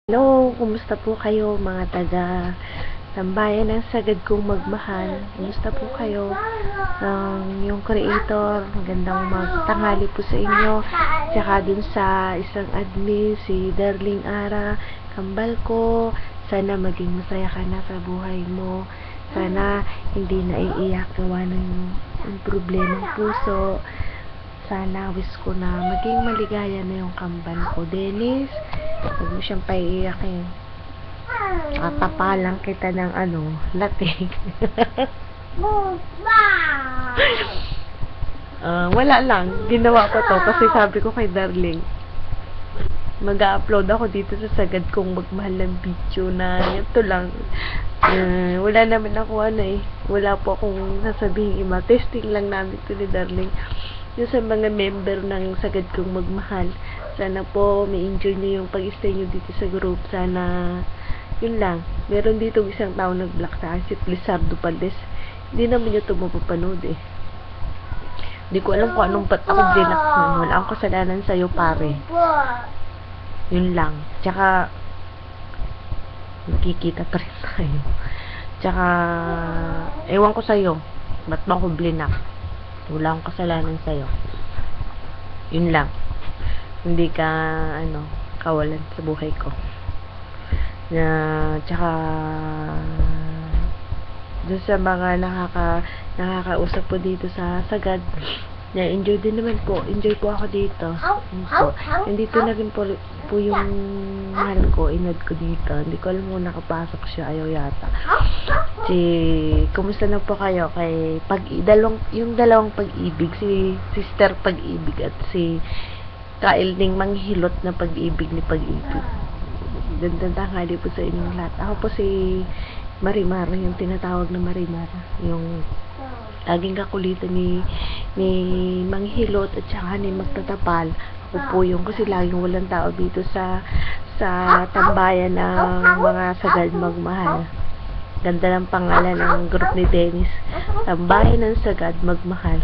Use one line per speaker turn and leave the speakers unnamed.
Hello, kumusta po kayo mga taga tambayan ng sagad kong magmahal? Kumusta po kayo? Yung creator, magandang magtanghali po sa inyo. Tsaka dun sa isang admin, si Darling Ara, kambal ko. Sana maging masaya ka na sa buhay mo. Sana hindi na iiyak gawa ng problemang puso. Sana wish ko na maging maligaya na yung kambal ko. Dennis, huwag mo siyang paiiyakin. Katapalan kita ng lating. Wala lang. Ginawa ko to kasi sabi ko kay Darling, mag-upload ako dito sa sagad kong magmahal ng video na ito lang. Wala naman ako wala po akong sasabihin iba. Testing lang namin ito ni Darling. Yung sa mga member ng sagad kong magmahal, sana po may enjoy nyo yung pag-stay nyo dito sa group. Sana yun lang. Meron dito isang tao nag-block sa akin, si Lizardo Paldes. Hindi naman nyo ito mapapanood Hindi ko alam kung anong ba't ako block. Wala akong kasalanan sa'yo, pare. Yun lang. Tsaka nakikita pa rin tayo. Tsaka ewan ko sa'yo, ba't ba ako blinak? Wala akong kasalanan sa'yo. Yun lang. Hindi ka kawalan sa buhay ko. Tsaka doon sa mga nakakausap po dito sa sagad, enjoy din naman po. Enjoy po ako dito. Nandito na rin po yung mahal ko. Inad ko dito. Hindi ko alam kung nakapasok siya. Ayaw yata. Kumusta na po kayo kay yung dalawang pag-ibig, si Sister Pag-ibig at si Kail Ning Manghilot na pag-ibig ni Pag-ibig. Gandang tanghali po sa inyong lahat. Ako po si Marimar, yung tinatawag na Marimar, yung laging kakulitan ni Manghilot at saka ni Magtatapal. Ako po yung kasi laging walang tao dito sa tambayan ng mga sagad magmahal. Ganda ng pangalan ng group ni Dennis, Tambayan ng Sagad Magmahal.